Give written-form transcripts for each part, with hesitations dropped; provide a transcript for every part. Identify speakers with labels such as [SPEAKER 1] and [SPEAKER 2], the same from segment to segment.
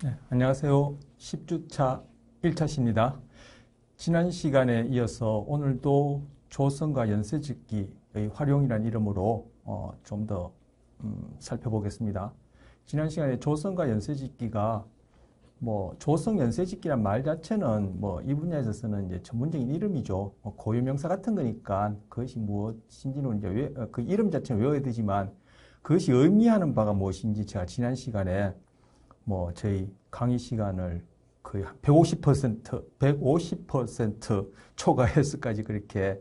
[SPEAKER 1] 네, 안녕하세요. 10주차 1차시입니다. 지난 시간에 이어서 오늘도 조성과 연쇄짓기의 활용이라는 이름으로 좀 더 살펴보겠습니다. 지난 시간에 조성과 연쇄짓기가 조성 연쇄짓기란 말 자체는 이 분야에 있어서는 이제 전문적인 이름이죠. 고유명사 같은 거니까 그것이 무엇인지는 이제 그 이름 자체는 외워야 되지만 그것이 의미하는 바가 무엇인지 제가 지난 시간에 저희 강의 시간을 거의 150% 초과해서까지 그렇게,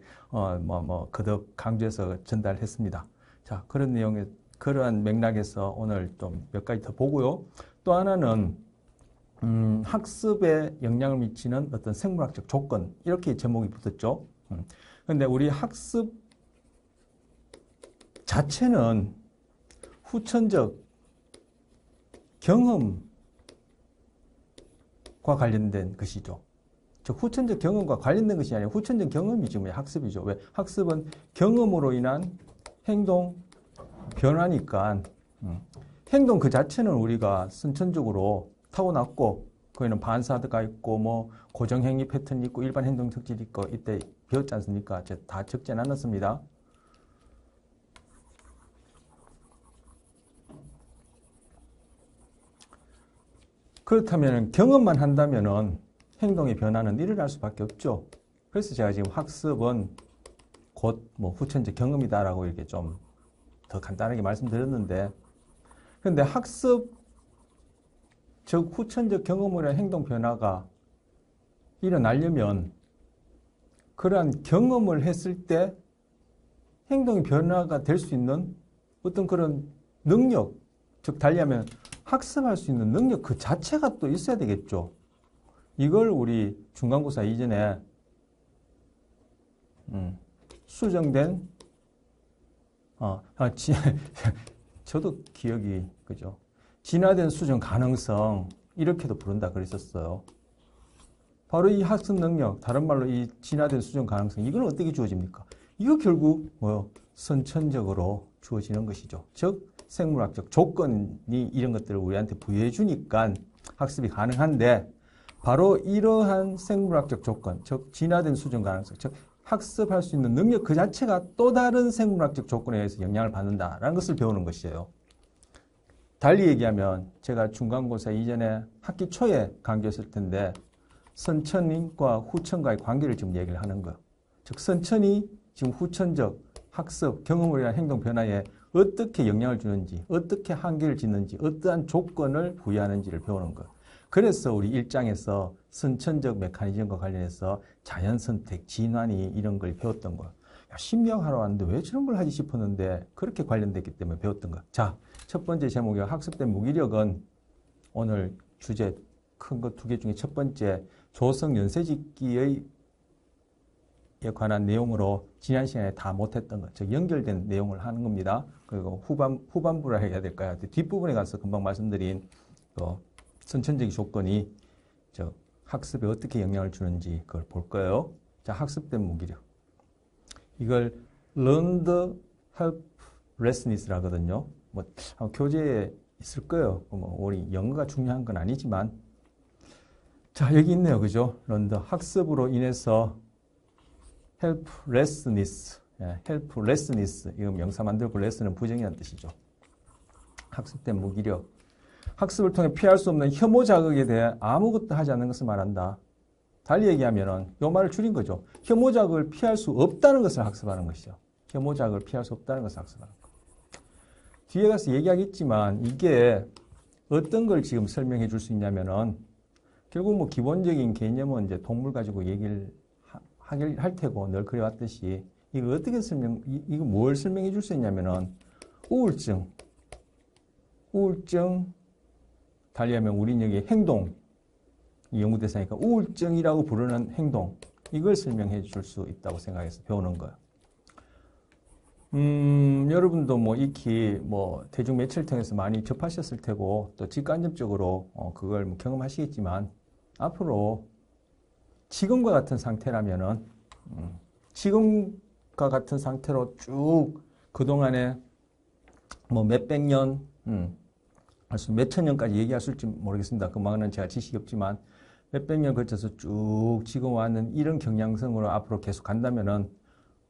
[SPEAKER 1] 거듭 강조해서 전달했습니다. 자, 그러한 맥락에서 오늘 좀 몇 가지 더 보고요. 또 하나는, 학습에 영향을 미치는 어떤 생물학적 조건, 이렇게 제목이 붙었죠. 근데 우리 학습 자체는 후천적 경험과 관련된 것이죠. 즉 후천적 경험과 관련된 것이 아니라 후천적 경험이지 학습이죠. 왜? 학습은 경험으로 인한 행동 변화니까 행동 그 자체는 우리가 선천적으로 타고났고 거기는 반사가 있고 고정행위 패턴이 있고 일반 행동 특질이 있고 이때 배웠지 않습니까? 제가 다 적지 않았습니다. 그렇다면 경험만 한다면은 행동의 변화는 일어날 수밖에 없죠. 그래서 제가 지금 학습은 곧 후천적 경험이다라고 이렇게 좀 더 간단하게 말씀드렸는데, 그런데 학습, 즉 후천적 경험으로 인한 행동 변화가 일어나려면 그러한 경험을 했을 때 행동의 변화가 될 수 있는 어떤 그런 능력, 즉 달리하면 학습할 수 있는 능력 그 자체가 또 있어야 되겠죠. 이걸 우리 중간고사 이전에 수정된 저도 기억이 그죠. 진화된 수정 가능성 이렇게도 부른다 그랬었어요. 바로 이 학습 능력, 다른 말로 이 진화된 수정 가능성 이건 어떻게 주어집니까? 이거 결국 선천적으로 주어지는 것이죠. 즉 생물학적 조건이 이런 것들을 우리한테 부여해 주니까 학습이 가능한데 바로 이러한 생물학적 조건, 즉 진화된 수정 가능성, 즉 학습할 수 있는 능력 그 자체가 또 다른 생물학적 조건에 의해서 영향을 받는다라는 것을 배우는 것이에요. 달리 얘기하면 제가 중간고사 이전에 학기 초에 강조했을 텐데 선천과 후천과의 관계를 지금 얘기를 하는 거예요. 즉 선천이 지금 후천적 학습, 경험으로 인한 행동 변화에 어떻게 영향을 주는지, 어떻게 한계를 짓는지, 어떠한 조건을 부여하는지를 배우는 것. 그래서 우리 1장에서 선천적 메커니즘과 관련해서 자연선택, 진환이 이런 걸 배웠던 거예요. 심리학 하러 왔는데 왜 저런 걸 하지 싶었는데 그렇게 관련됐기 때문에 배웠던 것. 자, 첫 번째 제목이 학습된 무기력은 오늘 주제 큰 거 두 개 중에 첫 번째 조성 연쇄짓기에 관한 내용으로 지난 시간에 다 못했던 것, 즉 연결된 내용을 하는 겁니다. 그리고 후반부라 해야 될까요? 뒷부분에 가서 금방 말씀드린 선천적인 조건이 학습에 어떻게 영향을 주는지 그걸 볼 거예요. 자, 학습된 무기력. 이걸 learned helplessness라 하거든요. 교재에 있을 거예요. 우리 영어가 중요한 건 아니지만. 자, 여기 있네요. 그죠? learned 학습으로 인해서 helplessness. helplessness. 이거 명사 만들고 less는 부정이라는 뜻이죠. 학습된 무기력. 학습을 통해 피할 수 없는 혐오 자극에 대해 아무것도 하지 않는 것을 말한다. 달리 얘기하면은 이 말을 줄인 거죠. 혐오 자극을 피할 수 없다는 것을 학습하는 것이죠. 혐오 자극을 피할 수 없다는 것을 학습하는 것. 뒤에 가서 얘기하겠지만 이게 어떤 걸 지금 설명해 줄 수 있냐면은 결국 기본적인 개념은 이제 동물 가지고 얘기를 할 테고 늘 그래왔듯이 이거 어떻게 이거 뭘 설명해 줄 수 있냐면은 우울증, 달리하면 우린 여기 행동, 이 연구 대상이니까 우울증이라고 부르는 행동, 이걸 설명해 줄 수 있다고 생각해서 배우는 거예요. 여러분도 익히 대중 매체를 통해서 많이 접하셨을 테고 또 직간접적으로 그걸 경험하시겠지만 앞으로 지금과 같은 상태라면은 지금과 같은 상태로 쭉 그동안에 몇백 년 몇천 년까지 얘기할 수 있을지 모르겠습니다. 그만은 제가 지식이 없지만 몇백 년 거쳐서 쭉 지금 왔는 이런 경향성으로 앞으로 계속 간다면은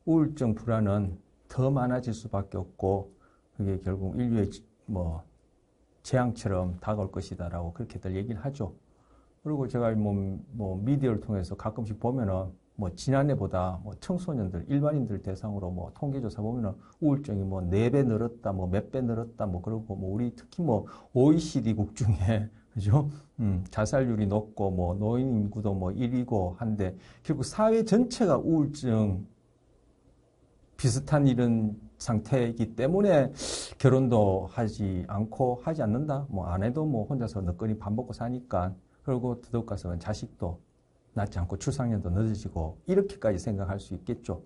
[SPEAKER 1] 우울증 불안은 더 많아질 수밖에 없고 그게 결국 인류의 뭐 재앙처럼 다가올 것이다라고 그렇게들 얘기를 하죠. 그리고 제가 뭐 미디어를 통해서 가끔씩 보면은 뭐 지난해보다 뭐 청소년들, 일반인들 대상으로 뭐 통계조사 보면은 우울증이 뭐 4배 늘었다, 뭐 몇 배 늘었다, 뭐 그러고 뭐 우리 특히 뭐 OECD국 중에 그죠? 자살률이 높고 뭐 노인 인구도 뭐 1위고 한데 결국 사회 전체가 우울증 비슷한 이런 상태이기 때문에 결혼도 하지 않고 하지 않는다. 뭐 안 해도 뭐 혼자서 너끈히 밥 먹고 사니까 그리고 더더욱 가서 자식도 낳지 않고 출산년도 늦어지고 이렇게까지 생각할 수 있겠죠.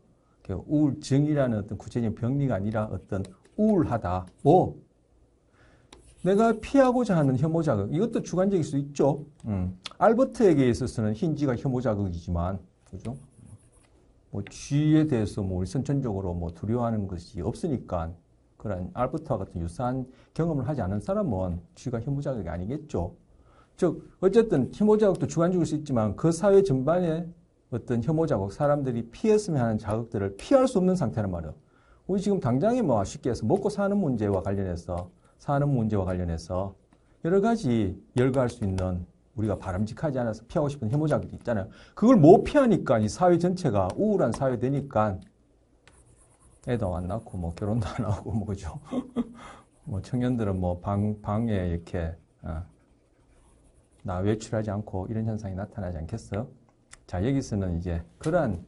[SPEAKER 1] 우울증이라는 어떤 구체적인 병리가 아니라 어떤 우울하다. 내가 피하고자 하는 혐오 자극 이것도 주관적일 수 있죠. 알버트에게 있어서는 힌지가 혐오 자극이지만 그죠? 뭐 쥐에 대해서 뭐 우리 선천적으로 뭐 두려워하는 것이 없으니까 그런 알버트와 같은 유사한 경험을 하지 않은 사람은 쥐가 혐오 자극이 아니겠죠. 즉 어쨌든 혐오 자극도 주관적일 수 있지만 그 사회 전반에 어떤 혐오 자극, 사람들이 피했으면 하는 자극들을 피할 수 없는 상태란 말이에요. 우리 지금 당장에 뭐 쉽게 해서 먹고 사는 문제와 관련해서 여러 가지 열거할 수 있는 우리가 바람직하지 않아서 피하고 싶은 혐오 자극이 있잖아요. 그걸 못 피하니까 이 사회 전체가 우울한 사회 되니까 애도 안 낳고 뭐 결혼도 안 하고 뭐 그죠. 뭐 청년들은 뭐 방에 이렇게 나 외출하지 않고 이런 현상이 나타나지 않겠어요? 자, 여기서는 이제 그러한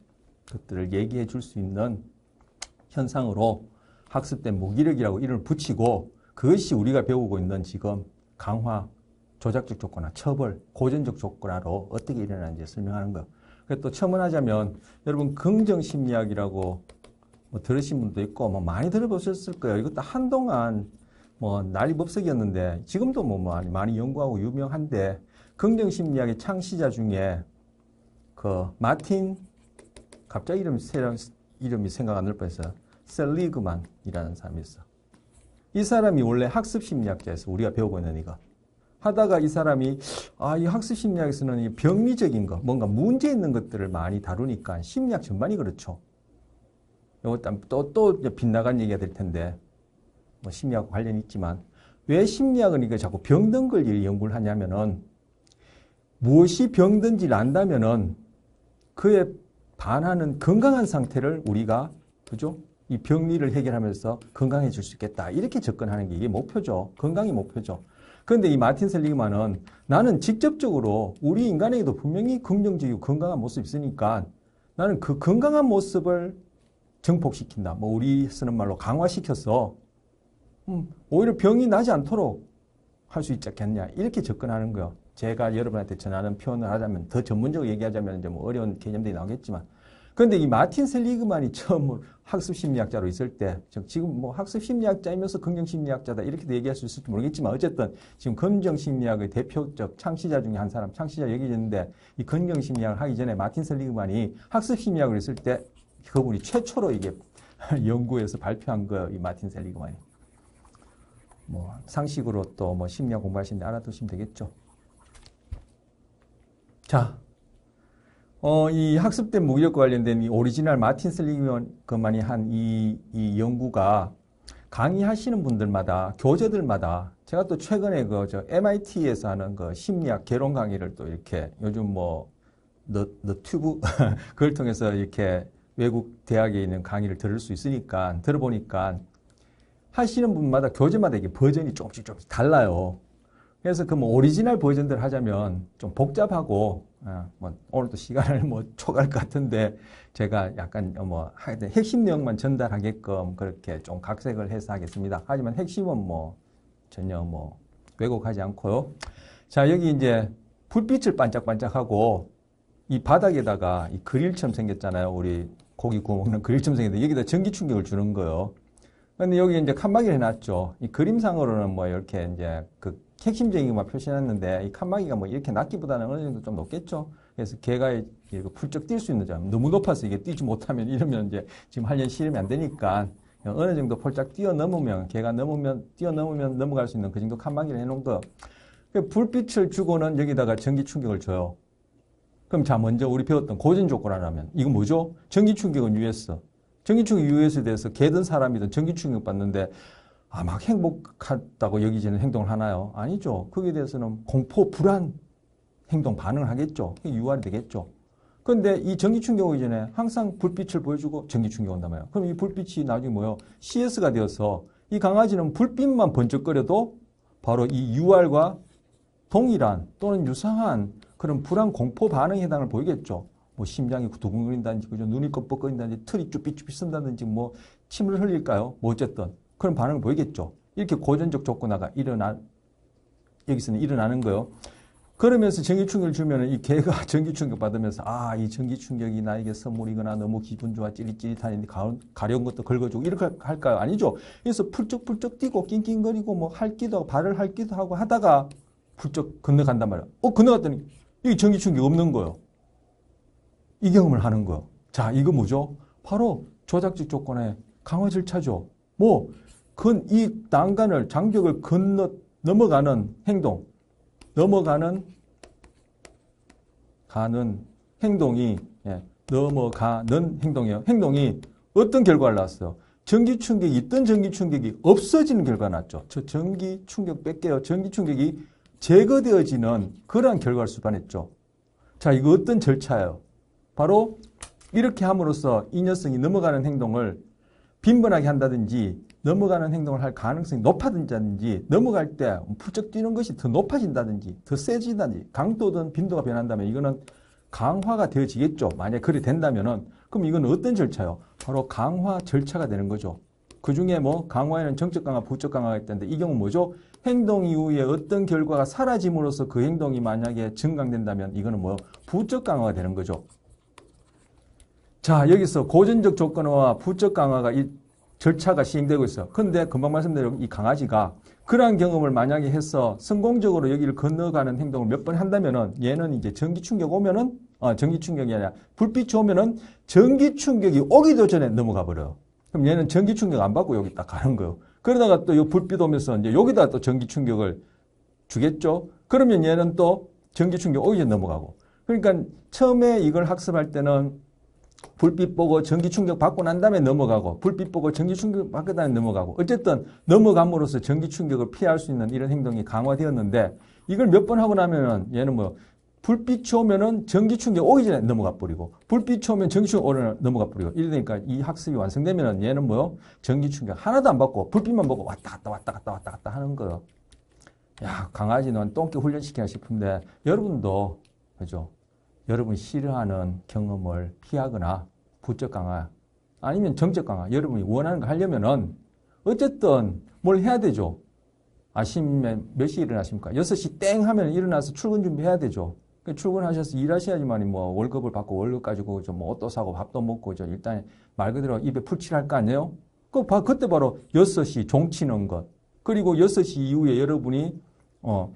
[SPEAKER 1] 것들을 얘기해 줄 수 있는 현상으로 학습된 무기력이라고 이름을 붙이고 그것이 우리가 배우고 있는 지금 강화, 조작적 조건화, 처벌, 고전적 조건화로 어떻게 일어나는지 설명하는 거. 그리고 또 첨언하자면 여러분 긍정심리학이라고 뭐 들으신 분도 있고 뭐 많이 들어보셨을 거예요. 이것도 한동안 뭐 난리법석이었는데 지금도 뭐 많이 연구하고 유명한데 긍정심리학의 창시자 중에 그 마틴 갑자기 이름이 생각 안 날 뻔했어요. 셀리그만이라는 사람이 있어. 이 사람이 원래 학습심리학자에서 우리가 배우고 있는 이거 하다가 이 사람이 이 학습심리학에서는 이 병리적인 거 뭔가 문제 있는 것들을 많이 다루니까 심리학 전반이 그렇죠. 이것도 또 빗나간 얘기가 될 텐데 뭐 심리학과 관련이 있지만 왜 심리학은 이거 자꾸 병든 걸 연구를 하냐면은 무엇이 병든지를 안다면은 그에 반하는 건강한 상태를 우리가 그죠? 이 병리를 해결하면서 건강해질 수 있겠다. 이렇게 접근하는 게 이게 목표죠. 건강이 목표죠. 그런데 이 마틴 셀리그만은 나는 직접적으로 우리 인간에게도 분명히 긍정적이고 건강한 모습이 있으니까 나는 그 건강한 모습을 정복시킨다. 뭐 우리 쓰는 말로 강화시켜서 오히려 병이 나지 않도록 할 수 있지 않겠냐. 이렇게 접근하는 거예요. 제가 여러분한테 전하는 표현을 하자면 더 전문적으로 얘기하자면 이제 뭐 어려운 개념들이 나오겠지만 그런데 이 마틴 셀리그만이 처음 학습심리학자로 있을 때 지금 뭐 학습심리학자이면서 긍정심리학자다 이렇게도 얘기할 수 있을지 모르겠지만 어쨌든 지금 긍정심리학의 대표적 창시자 중에 한 사람 창시자 얘기했는데 이 긍정심리학을 하기 전에 마틴 셀리그만이 학습심리학을 했을 때 그분이 최초로 이게 연구해서 발표한 거 이 마틴 셀리그만이 뭐 상식으로 또 뭐 심리학 공부하시는데 알아두시면 되겠죠. 자, 이 학습된 무기력과 관련된 이 오리지널 마틴 셀리그만이 한 이 연구가 강의하시는 분들마다 교재들마다 제가 또 최근에 MIT에서 하는 그 심리학 개론 강의를 또 이렇게 요즘 뭐 너튜브 그걸 통해서 이렇게 외국 대학에 있는 강의를 들을 수 있으니까 들어보니까 하시는 분마다 교재마다 이게 버전이 조금씩 달라요. 그래서 그 뭐 오리지널 버전들 하자면 좀 복잡하고 뭐 오늘도 시간을 뭐 초과할 것 같은데 제가 약간 뭐 핵심 내용만 전달하게끔 그렇게 좀 각색을 해서 하겠습니다. 하지만 핵심은 뭐 전혀 뭐 왜곡하지 않고요. 자, 여기 이제 불빛을 반짝반짝하고 이 바닥에다가 이 그릴처럼 생겼잖아요. 우리 고기 구워 먹는 그릴처럼 생겼는데 여기다 전기 충격을 주는 거예요. 근데 여기 이제 칸막이를 해놨죠. 이 그림상으로는 뭐 이렇게 이제 그 핵심적인 것만 표시해놨는데 이 칸막이가 뭐 이렇게 낮기보다는 어느 정도 좀 높겠죠. 그래서 걔가 이렇게 훌쩍 뛸 수 있는 점. 너무 높아서 이게 뛰지 못하면 이러면 이제 지금 하려는 실험이 안 되니까 어느 정도 폴짝 뛰어넘으면, 걔가 뛰어넘으면 넘어갈 수 있는 그 정도 칸막이를 해놓은 거. 불빛을 주고는 여기다가 전기 충격을 줘요. 그럼 자, 먼저 우리 배웠던 고전 조건 하나면, 이거 뭐죠? 전기 충격은 US. 전기 충격 US에 대해서 걔든 사람이든 전기 충격 받는데, 막 행복하다고 여기지는 행동을 하나요? 아니죠. 거기에 대해서는 공포, 불안 행동 반응을 하겠죠. 유발이 되겠죠. 그런데 이 전기 충격 오기 전에 항상 불빛을 보여주고 전기 충격 온단 말이에요. 그럼 이 불빛이 나중에 뭐예요? CS가 되어서 이 강아지는 불빛만 번쩍거려도 바로 이 UR과 동일한 또는 유사한 그런 불안 공포 반응에 해당을 보이겠죠. 뭐 심장이 두근거린다든지, 그죠? 눈이 껌뻑거린다든지, 털이 쭈삐쭈삐 쓴다든지, 뭐 침을 흘릴까요? 뭐 어쨌든 그런 반응을 보이겠죠. 이렇게 고전적 조건화가 여기서는 일어나는 거예요. 그러면서 전기 충격을 주면은 이 개가 전기 충격 받으면서 이 전기 충격이 나에게 선물이거나 너무 기분 좋아 찌릿찌릿하니 가려운 것도 긁어주고 이렇게 할까요? 아니죠. 그래서 풀쩍풀쩍 뛰고 낑낑거리고 뭐 핥기도 하고 발을 핥기도 하고 하다가 풀쩍 건너간단 말이에요. 건너갔더니 여기 전기 충격 없는 거예요. 이 경험을 하는 거예요. 자, 이거 뭐죠? 바로 조작적 조건의 강화 절차죠. 이 난간을, 장벽을 넘어가는 행동, 넘어가는 행동이 행동이에요. 행동이 어떤 결과를 낳았어요? 전기 충격이 있던 전기 충격이 없어지는 결과가 났죠. 저 전기 충격 뺄게요. 전기 충격이 제거되어지는 그러한 결과를 수반했죠. 자, 이거 어떤 절차예요? 바로 이렇게 함으로써 이 녀석이 넘어가는 행동을 빈번하게 한다든지 넘어가는 행동을 할 가능성이 높아진다든지 넘어갈 때 풀쩍 뛰는 것이 더 높아진다든지 더 세진다든지 강도든 빈도가 변한다면 이거는 강화가 되어지겠죠. 만약에 그리 된다면은 그럼 이건 어떤 절차요? 바로 강화 절차가 되는 거죠. 그 중에 강화에는 정적 강화, 부적 강화가 있다는데 이 경우는 뭐죠? 행동 이후에 어떤 결과가 사라짐으로써 그 행동이 만약에 증강된다면 이거는 부적 강화가 되는 거죠. 자, 여기서 고전적 조건화와 부적 강화가 이 절차가 시행되고 있어요. 그런데 금방 말씀드린 이 강아지가 그러한 경험을 만약에 해서 성공적으로 여기를 건너가는 행동을 몇 번 한다면은 얘는 이제 전기 충격 오면은 전기 충격이 아니라 불빛이 오면은 전기 충격이 오기도 전에 넘어가 버려요. 그럼 얘는 전기 충격 안 받고 여기 딱 가는 거예요. 그러다가 또 이 불빛 오면서 이제 여기다 또 전기 충격을 주겠죠. 그러면 얘는 또 전기 충격 오기 전에 넘어가고. 그러니까 처음에 이걸 학습할 때는 불빛 보고 전기 충격 받고 난 다음에 넘어가고 불빛 보고 전기 충격 받고 다음에 넘어가고 어쨌든 넘어감으로써 전기 충격을 피할 수 있는 이런 행동이 강화되었는데 이걸 몇 번 하고 나면은 얘는 불빛이 오면은 전기 충격 오기 전에 넘어가 버리고 불빛이 오면 전기 충격 오면 넘어가 버리고 이러니까 이 학습이 완성되면은 얘는 전기 충격 하나도 안 받고 불빛만 보고 왔다 갔다 하는 거예요. 야, 강아지는 똥개 훈련시키나 싶은데 여러분도 그죠? 여러분이 싫어하는 경험을 피하거나 부적 강화 아니면 정적 강화 여러분이 원하는 거 하려면은 어쨌든 뭘 해야 되죠. 아침에 몇 시에 일어나십니까? 6시 땡 하면 일어나서 출근 준비해야 되죠. 출근하셔서 일하셔야지만 월급을 받고 월급 가지고 옷도 사고 밥도 먹고 일단 말 그대로 입에 풀칠할 거 아니에요? 그때 바로 6시 종치는 것 그리고 6시 이후에 여러분이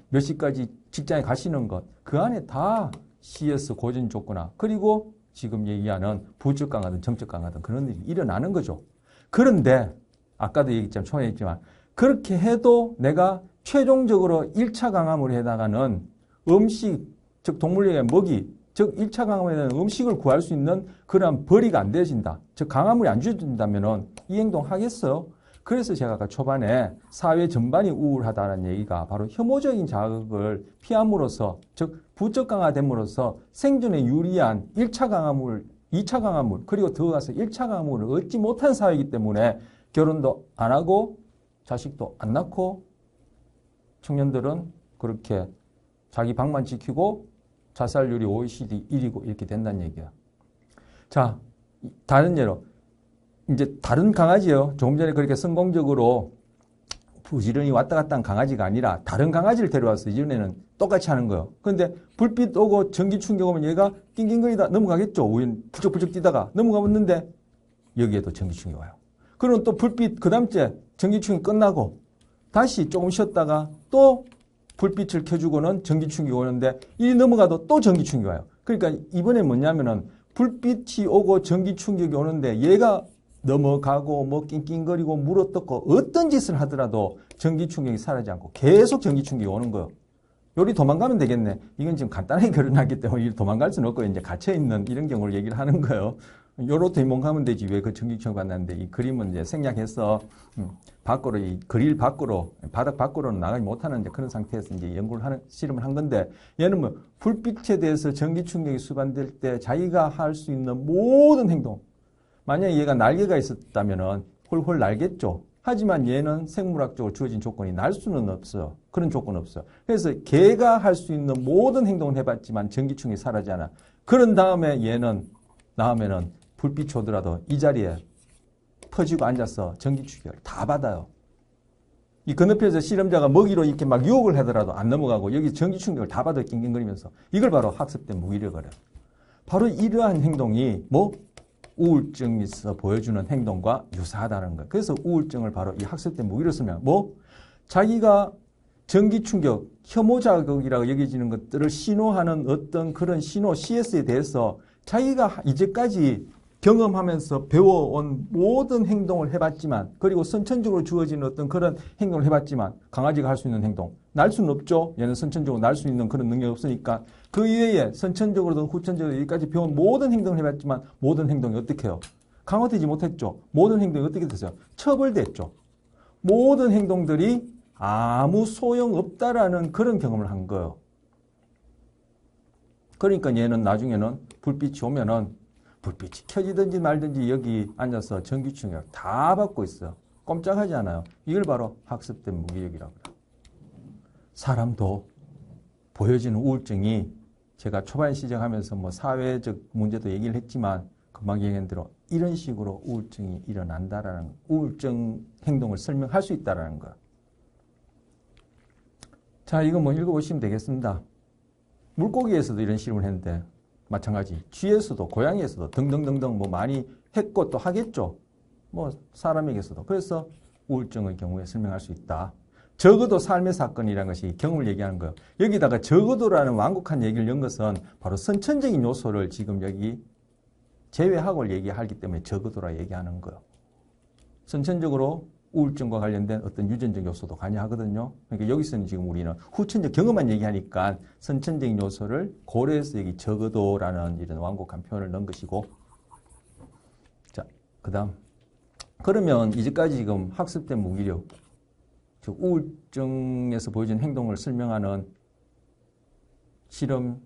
[SPEAKER 1] 몇 시까지 직장에 가시는 것 그 안에 다 CS 고전 조건화 그리고 지금 얘기하는 부적 강화든 정적 강화든 그런 일이 일어나는 거죠. 그런데 아까도 얘기했지만 처음에 얘기했지만 그렇게 해도 내가 최종적으로 1차 강화물에 해당하는 음식 즉 동물의 먹이 즉 1차 강화물에 해당하는 음식을 구할 수 있는 그런 벌이가 안 되어진다. 즉 강화물이 안 주어진다면 이 행동 하겠어요? 그래서 제가 아까 초반에 사회 전반이 우울하다는 얘기가 바로 혐오적인 자극을 피함으로써 즉 부적 강화됨으로써 생존에 유리한 1차 강화물, 2차 강화물 그리고 더 가서 1차 강화물을 얻지 못한 사회이기 때문에 결혼도 안 하고 자식도 안 낳고 청년들은 그렇게 자기 방만 지키고 자살률이 OECD 1위고 이렇게 된다는 얘기야. 자, 다른 예로 이제 다른 강아지요. 조금 전에 그렇게 성공적으로 부지런히 왔다 갔다 한 강아지가 아니라 다른 강아지를 데려와서 이전에는 똑같이 하는 거예요. 그런데 불빛 오고 전기 충격 오면 얘가 낑낑거리다 넘어가겠죠. 우연 부쩍부쩍 뛰다가 넘어가봤는데 여기에도 전기 충격이 와요. 그럼 또 불빛 그 다음 주에 전기 충격이 끝나고 다시 조금 쉬었다가 또 불빛을 켜주고는 전기 충격이 오는데 이 넘어가도 또 전기 충격이 와요. 그러니까 이번에 뭐냐면은 불빛이 오고 전기 충격이 오는데 얘가 넘어가고 뭐 낑낑거리고 물어뜯고 어떤 짓을 하더라도 전기 충격이 사라지지 않고 계속 전기 충격이 오는 거예요. 요리 도망가면 되겠네. 이건 지금 간단하게 결혼하기 때문에 도망갈 수는 없고 이제 갇혀있는 이런 경우를 얘기를 하는 거예요. 요로 도망가면 되지 왜 그 전기 충격 받는데 이 그림은 이제 생략해서 밖으로 이 그릴 밖으로 바닥 밖으로는 나가지 못하는 이제 그런 상태에서 이제 연구를 하는 실험을 한 건데 얘는 뭐 불빛에 대해서 전기 충격이 수반될 때 자기가 할 수 있는 모든 행동 만약에 얘가 날개가 있었다면은 홀홀 날겠죠. 하지만 얘는 생물학적으로 주어진 조건이 날 수는 없어요. 그런 조건 없어요. 그래서 걔가 할 수 있는 모든 행동을 해봤지만 전기 충격이 사라지지 않아. 그런 다음에 얘는 다음에는 불빛이 오더라도 이 자리에 퍼지고 앉아서 전기 충격을 다 받아요. 이 건너편에서 실험자가 먹이로 이렇게 막 유혹을 하더라도 안 넘어가고 여기 전기 충격을 다 받아 낑낑거리면서 이걸 바로 학습된 무기력이래요. 바로 이러한 행동이 뭐 우울증에서 보여주는 행동과 유사하다는 거예요. 그래서 우울증을 바로 이 학습된 무기로 쓰면 뭐 자기가 전기 충격, 혐오 자극이라고 여겨지는 것들을 신호하는 어떤 그런 신호 CS에 대해서 자기가 이제까지 경험하면서 배워온 모든 행동을 해봤지만 그리고 선천적으로 주어지는 어떤 그런 행동을 해봤지만 강아지가 할 수 있는 행동 날 수는 없죠. 얘는 선천적으로 날 수 있는 그런 능력이 없으니까 그 이외에 선천적으로든 후천적으로 여기까지 배운 모든 행동을 해봤지만 모든 행동이 어떻게 해요? 강화되지 못했죠. 모든 행동이 어떻게 됐어요? 처벌됐죠. 모든 행동들이 아무 소용없다라는 그런 경험을 한 거예요. 그러니까 얘는 나중에는 불빛이 오면은 불빛이 켜지든지 말든지 여기 앉아서 전기 충격 다 받고 있어요. 꼼짝하지 않아요. 이걸 바로 학습된 무기력이라고 해요. 사람도 보여지는 우울증이 제가 초반에 시작하면서 뭐 사회적 문제도 얘기를 했지만 금방 얘기한 대로 이런 식으로 우울증이 일어난다라는 우울증 행동을 설명할 수 있다라는 거예요. 자, 이거 뭐 읽어보시면 되겠습니다. 물고기에서도 이런 실험을 했는데 마찬가지 쥐에서도 고양이에서도 등등등등 뭐 많이 했고 또 하겠죠. 뭐 사람에게서도. 그래서 우울증의 경우에 설명할 수 있다. 적어도 삶의 사건이라는 것이 경험을 얘기하는 거예요. 여기다가 적어도라는 완곡한 얘기를 연 것은 바로 선천적인 요소를 지금 여기 제외하고 얘기하기 때문에 적어도라 얘기하는 거예요. 선천적으로 우울증과 관련된 어떤 유전적 요소도 관여하거든요. 그러니까 여기서는 지금 우리는 후천적 경험만 얘기하니까 선천적인 요소를 고려해서 여기 적어도라는 이런 완곡한 표현을 넣은 것이고 자, 그 다음 그러면 이제까지 지금 학습된 무기력 즉 우울증에서 보여진 행동을 설명하는 실험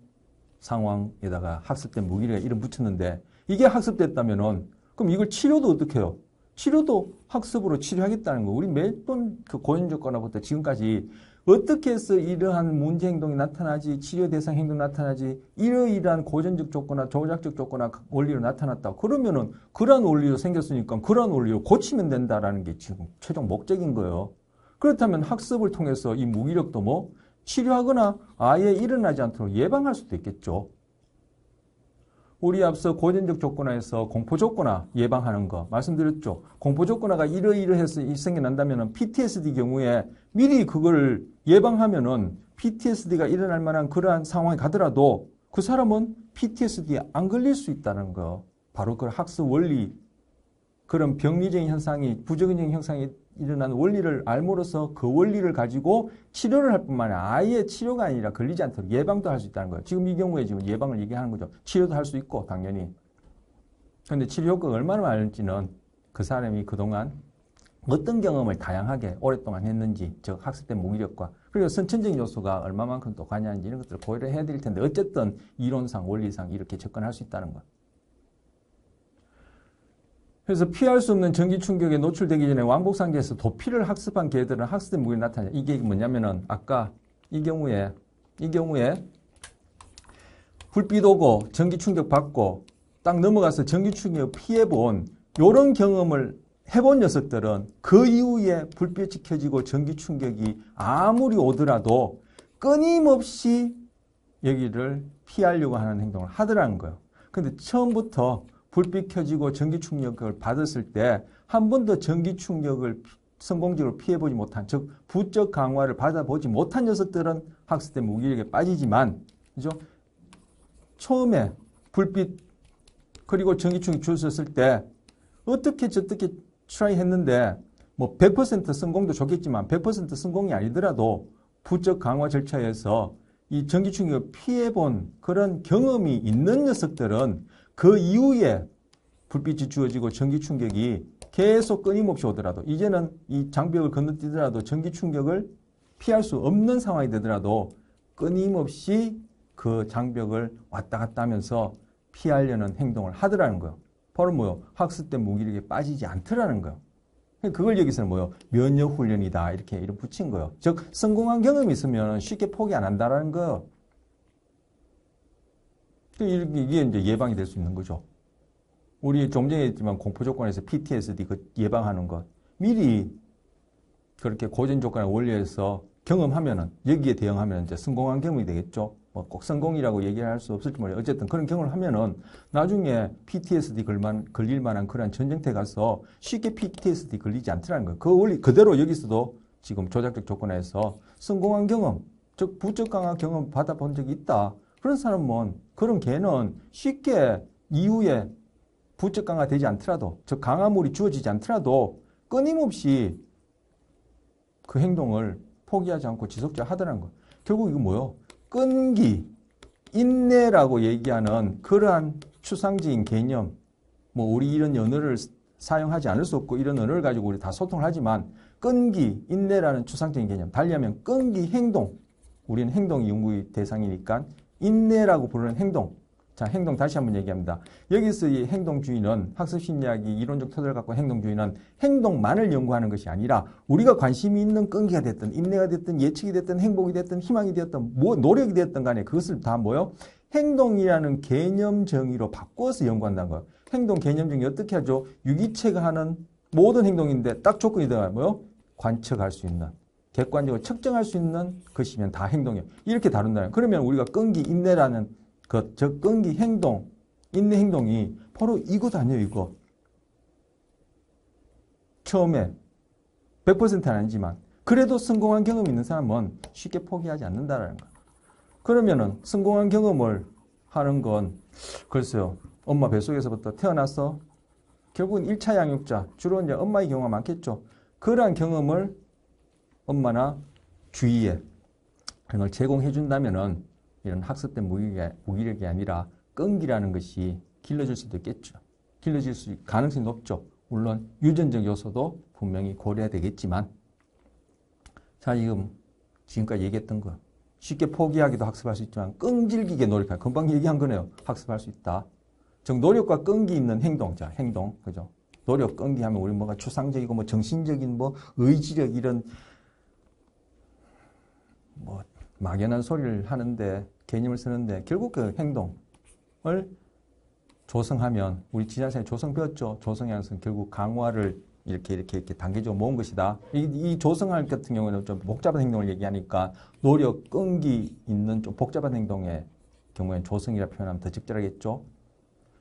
[SPEAKER 1] 상황에다가 학습된 무기력에 이름 붙였는데 이게 학습됐다면은 그럼 이걸 치료도 어떻게 해요? 치료도 학습으로 치료하겠다는 거. 우리 매번 그 고연조건화부터 지금까지 어떻게 해서 이러한 문제 행동이 나타나지, 치료 대상 행동이 나타나지, 이러이러한 고전적 조건화, 조작적 조건화 원리로 나타났다. 그러면은 그러한 원리로 생겼으니까 그러한 원리로 고치면 된다라는 게 지금 최종 목적인 거예요. 그렇다면 학습을 통해서 이 무기력도 뭐 치료하거나 아예 일어나지 않도록 예방할 수도 있겠죠. 우리 앞서 고전적 조건화에서 공포 조건화 예방하는 거 말씀드렸죠. 공포 조건화가 이러이러해서 생겨난다면 PTSD 경우에 미리 그걸 예방하면은 PTSD가 일어날 만한 그러한 상황에 가더라도 그 사람은 PTSD에 안 걸릴 수 있다는 거. 바로 그 학습 원리, 그런 병리적인 현상이, 부정적인 현상이 일어난 원리를 알므로써 그 원리를 가지고 치료를 할 뿐만 아니라 아예 치료가 아니라 걸리지 않도록 예방도 할 수 있다는 거예요. 지금 이 경우에 지금 예방을 얘기하는 거죠. 치료도 할 수 있고 당연히. 그런데 치료 효과가 얼마나 많을지는 그 사람이 그동안 어떤 경험을 다양하게 오랫동안 했는지, 즉 학습된 무기력과 그리고 선천적인 요소가 얼마만큼 또 관여하는지 이런 것들을 고려를 해야 될 텐데 어쨌든 이론상 원리상 이렇게 접근할 수 있다는 거예요. 그래서 피할 수 없는 전기 충격에 노출되기 전에 왕복 상태에서 도피를 학습한 개들은 학습된 무기력이 나타나요. 이게 뭐냐면은 아까 이 경우에 불빛 오고 전기 충격 받고 딱 넘어가서 전기 충격 피해본 이런 경험을 해본 녀석들은 그 이후에 불빛이 켜지고 전기 충격이 아무리 오더라도 끊임없이 여기를 피하려고 하는 행동을 하더라는 거예요. 근데 처음부터 불빛 켜지고 전기 충격을 받았을 때 한 번도 전기 충격을 성공적으로 피해보지 못한, 즉 부적 강화를 받아보지 못한 녀석들은 학습된 무기력에 빠지지만, 그죠? 처음에 불빛 그리고 전기 충격이 주어졌을 때 어떻게 저떻게 트라이 했는데 뭐 100% 성공도 좋겠지만 100% 성공이 아니더라도 부적 강화 절차에서 이 전기 충격을 피해본 그런 경험이 있는 녀석들은 그 이후에 불빛이 주어지고 전기 충격이 계속 끊임없이 오더라도 이제는 이 장벽을 건너뛰더라도 전기 충격을 피할 수 없는 상황이 되더라도 끊임없이 그 장벽을 왔다 갔다 하면서 피하려는 행동을 하더라는 거예요. 바로 뭐요? 학습된 무기력에 빠지지 않더라는 거예요. 그걸 여기서는 뭐요? 면역 훈련이다 이렇게 이름 붙인 거예요. 즉 성공한 경험이 있으면 쉽게 포기 안 한다라는 거예요. 이게 이제 예방이 될 수 있는 거죠. 우리 좀 전에 했지만 공포 조건에서 PTSD 그 예방하는 것 미리 그렇게 고전 조건의 원리에서 경험하면은 여기에 대응하면 이제 성공한 경험이 되겠죠. 뭐 꼭 성공이라고 얘기할 수 없을지 모르겠어요. 어쨌든 그런 경험을 하면은 나중에 PTSD 걸릴 만한 그런 전쟁터에 가서 쉽게 PTSD 걸리지 않더라는 거예요. 그 원리 그대로 여기서도 지금 조작적 조건에서 성공한 경험, 즉 부적 강화 경험 받아본 적이 있다. 그런 사람은 그런 개는 쉽게 이후에 부적 강화 되지 않더라도 즉 강화물이 주어지지 않더라도 끊임없이 그 행동을 포기하지 않고 지속적으로 하더라는 거예요. 결국 이거 뭐예요? 끈기, 인내라고 얘기하는 그러한 추상적인 개념, 뭐 우리 이런 언어를 사용하지 않을 수 없고 이런 언어를 가지고 우리 다 소통을 하지만 끈기, 인내라는 추상적인 개념, 달리하면 끈기, 행동, 우리는 행동 연구의 대상이니까 인내라고 부르는 행동. 자, 행동 다시 한번 얘기합니다. 여기서 이 행동주의는 학습심리학이 이론적 토대를 갖고 행동주의는 행동만을 연구하는 것이 아니라 우리가 관심이 있는 끈기가 됐든 인내가 됐든 예측이 됐든 행복이 됐든 희망이 됐든 뭐 노력이 됐든 간에 그것을 다 뭐요? 행동이라는 개념 정의로 바꿔서 연구한다는 거예요. 행동 개념 정의 어떻게 하죠? 유기체가 하는 모든 행동인데 딱 조건이 들어가요. 뭐요? 관측할 수 있는. 객관적으로 측정할 수 있는 것이면 다 행동이에요. 이렇게 다룬다는 거예요. 그러면 우리가 끈기, 인내라는 저 끈기 행동, 인내 행동이 바로 이것 아니에요, 이거. 처음에 100%는 아니지만 그래도 성공한 경험이 있는 사람은 쉽게 포기하지 않는다라는 거예요. 그러면은 성공한 경험을 하는 건 글쎄요. 엄마 뱃속에서부터 태어나서 결국은 1차 양육자, 주로 이제 엄마의 경우가 많겠죠. 그러한 경험을 엄마나 주위에 그런 걸 제공해 준다면은 이런 학습된 무기력이 아니라 끈기라는 것이 길러질 수도 있겠죠. 길러질 수 가능성이 높죠. 물론 유전적 요소도 분명히 고려해야 되겠지만 자 지금까지 얘기했던 거 쉽게 포기하기도 학습할 수 있지만 끈질기게 노력할 금방 얘기한 거네요. 학습할 수 있다. 즉 노력과 끈기 있는 행동. 자 행동 그죠. 노력 끈기 하면 우리 뭐가 추상적이고 뭐 정신적인 뭐 의지력 이런 뭐 막연한 소리를 하는데 개념을 쓰는데 결국 그 행동을 조성하면 우리 지난 시간에 조성 배웠죠. 조성의 양성 결국 강화를 이렇게 단계적으로 모은 것이다. 이 조성할 같은 경우는 좀 복잡한 행동을 얘기하니까 노력, 끈기 있는 좀 복잡한 행동의 경우에는 조성이라 표현하면 더 적절하겠죠.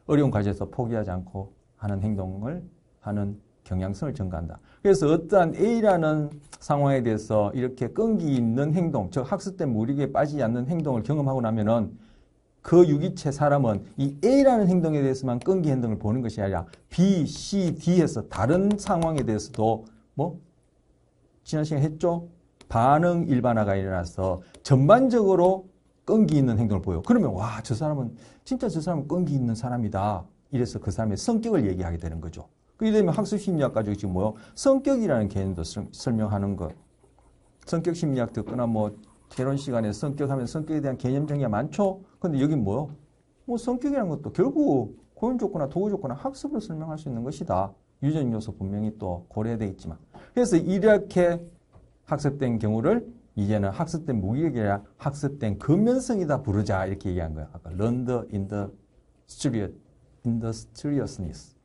[SPEAKER 1] 어려운 과제에서 포기하지 않고 하는 행동을 하는 경향성을 증가한다. 그래서 어떠한 A라는 상황에 대해서 이렇게 끈기 있는 행동, 즉 학습된 무리에 빠지지 않는 행동을 경험하고 나면은 그 유기체 사람은 이 A라는 행동에 대해서만 끈기 행동을 보는 것이 아니라 B, C, D에서 다른 상황에 대해서도 뭐 지난 시간에 했죠? 반응 일반화가 일어나서 전반적으로 끈기 있는 행동을 보여. 그러면 와, 저 사람은 진짜 저 사람은 끈기 있는 사람이다. 이래서 그 사람의 성격을 얘기하게 되는 거죠. 그렇게 되면 학습심리학 가지고 지금 뭐요? 성격이라는 개념도 설명하는 것. 성격 심리학 듣거나 뭐 개론 시간에 성격하면 성격에 대한 개념 정의가 많죠? 근데 여긴 뭐요? 뭐 성격이라는 것도 결국 고연 조건이나 도구 조건이나 학습으로 설명할 수 있는 것이다. 유전 요소 분명히 또 고려해야 되겠지만. 그래서 이렇게 학습된 경우를 이제는 학습된 무기력이 아니라 학습된 근면성이다 부르자 이렇게 얘기한 거예요. 아까 learned industriousness.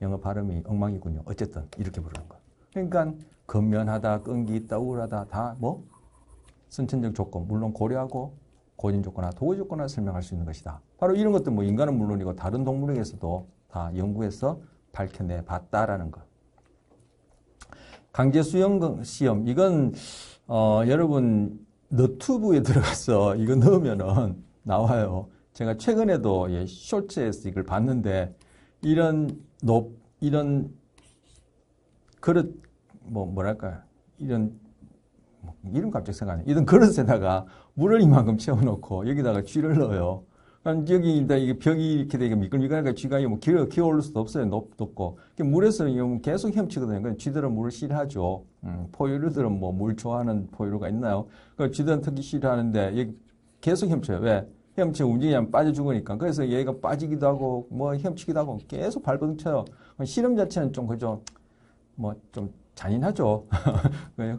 [SPEAKER 1] 영어 발음이 엉망이군요. 어쨌든 이렇게 부르는 거예요. 그러니까 근면하다, 끈기 있다, 우울하다 다 뭐 선천적 조건 물론 고려하고 고전 조건이나 도구 조건을 설명할 수 있는 것이다. 바로 이런 것들 뭐 인간은 물론이고 다른 동물에게서도 다 연구해서 밝혀내 봤다라는 것. 강제 수용 시험 이건 여러분 너튜브에 들어가서 이거 넣으면은 나와요. 제가 최근에도 쇼츠에서 이걸 봤는데 이런 이런 그릇 뭐랄까 이런 이름 갑자기 생각 안 나. 이런 그릇에다가 물을 이만큼 채워놓고 여기다가 쥐를 넣어요. 여기 이게 벽이 이렇게 되게 미끌미끌하니까 쥐가 뭐 기어 오를 수도 없어요. 높고 물에서 계속 헤엄치거든요. 쥐들은 물을 싫어하죠. 포유류들은 뭐 물 좋아하는 포유류가 있나요? 그 쥐들은 특히 싫어하는데 여기 계속 헤엄쳐요. 왜? 헤엄치고 움직이면 빠져 죽으니까. 그래서 얘가 빠지기도 하고 뭐 헤엄치기도 하고 계속 발버둥 쳐요. 실험 자체는 좀 그죠? 뭐 좀 잔인하죠.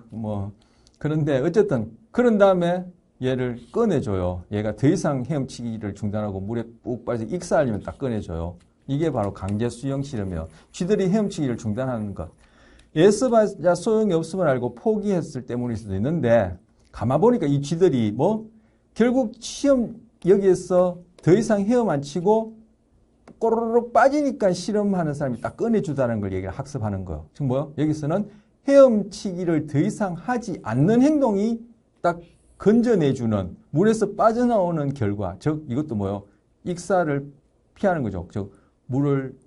[SPEAKER 1] 뭐 그런데 어쨌든 그런 다음에 얘를 꺼내줘요. 얘가 더 이상 헤엄치기를 중단하고 물에 푹 빠져 익사하려면 딱 꺼내줘요. 이게 바로 강제 수영 실험이에요. 쥐들이 헤엄치기를 중단하는 것. 애써봐야 소용이 없음을 알고 포기했을 때문일 수도 있는데 가만 보니까 이 쥐들이 뭐 결국 시험 여기에서 더 이상 헤엄 안 치고 꼬르륵 빠지니까 실험하는 사람이 딱 꺼내주다는 걸 얘기를 학습하는 거예요. 지금 뭐요? 여기서는 헤엄치기를 더 이상 하지 않는 행동이 딱 건져내주는 물에서 빠져나오는 결과, 즉 이것도 뭐요? 익사를 피하는 거죠. 즉 물을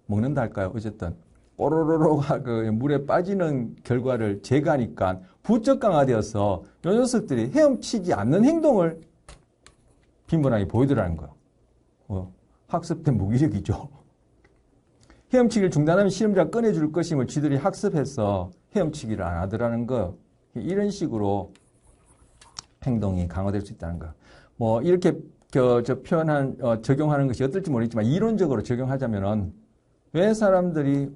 [SPEAKER 1] 먹는다 할까요? 어쨌든 꼬르륵 그 물에 빠지는 결과를 제거하니까 부쩍 강화되어서 이 녀석들이 헤엄치지 않는 행동을 빈번하게 보이더라는 거예요. 학습된 무기력이죠. 헤엄치기를 중단하면 실험자가 꺼내줄 것임을 쥐들이 학습해서 헤엄치기를 안 하더라는 거. 이런 식으로 행동이 강화될 수 있다는 거. 뭐 이렇게 적용하는 것이 어떨지 모르겠지만 이론적으로 적용하자면은 왜 사람들이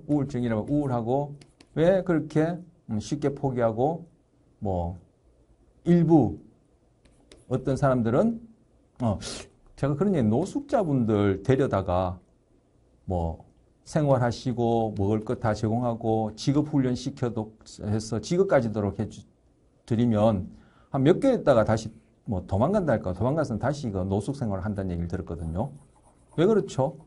[SPEAKER 1] 우울증이라고 우울하고 왜 그렇게 쉽게 포기하고 뭐 일부 어떤 사람들은 제가 그런 얘기 노숙자분들 데려다가 뭐 생활하시고 먹을 것 다 제공하고 직업훈련 시켜도 해서 직업까지도록 해드리면 한 몇 개월 있다가 다시 뭐 도망간다 할까 도망가서 다시 그 노숙 생활을 한다는 얘기를 들었거든요. 왜 그렇죠?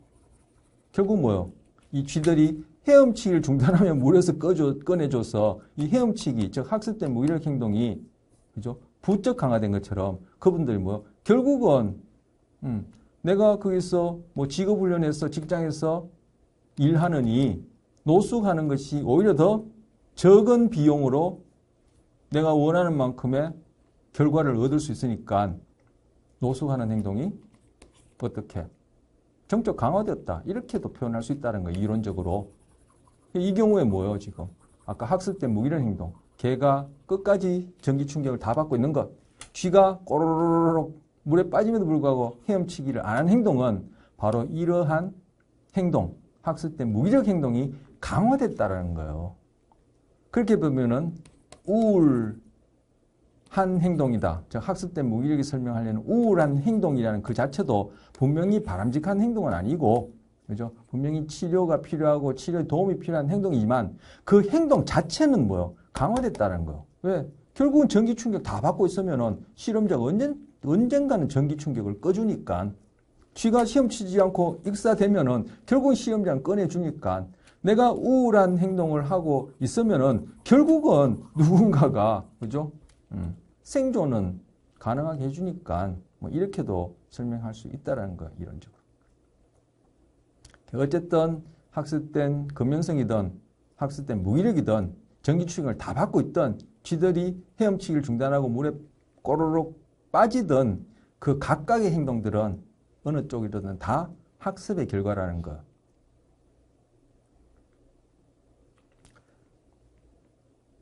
[SPEAKER 1] 결국 뭐요? 이 쥐들이 헤엄치기를 중단하면 물에서 꺼내줘서 이 헤엄치기 즉 학습된 무기력 행동이 그죠? 부쩍 강화된 것처럼 그분들이 뭐 결국은 내가 거기서 뭐 직업훈련해서 직장에서 일하느니 노숙하는 것이 오히려 더 적은 비용으로 내가 원하는 만큼의 결과를 얻을 수 있으니까 노숙하는 행동이 어떻게 정적 강화되었다 이렇게도 표현할 수 있다는 거예요. 이론적으로. 이 경우에 뭐예요 지금? 아까 학습된 무기력 행동. 개가 끝까지 전기 충격을 다 받고 있는 것. 쥐가 꼬르륵 물에 빠짐에도 불구하고 헤엄치기를 안 한 행동은 바로 이러한 행동, 학습된 무기력 행동이 강화됐다는 거예요. 그렇게 보면은 우울한 행동이다. 즉 학습된 무기력이 설명하려는 우울한 행동이라는 그 자체도 분명히 바람직한 행동은 아니고, 그죠? 분명히 치료가 필요하고 치료에 도움이 필요한 행동이지만 그 행동 자체는 뭐요? 강화됐다는 거예요. 왜? 결국은 전기 충격 다 받고 있으면은 실험자가 언젠가는 전기 충격을 꺼주니까 쥐가 시험 치지 않고 익사되면은 결국은 실험자는 꺼내주니까 내가 우울한 행동을 하고 있으면은 결국은 누군가가 그죠? 생존은 가능하게 해주니까 뭐 이렇게도 설명할 수 있다라는 거 이론적으로. 어쨌든 학습된 근면성이든 학습된 무기력이든 전기 충격을 다 받고 있던 쥐들이 헤엄치기를 중단하고 물에 꼬르륵 빠지던 그 각각의 행동들은 어느 쪽이든 다 학습의 결과라는 거.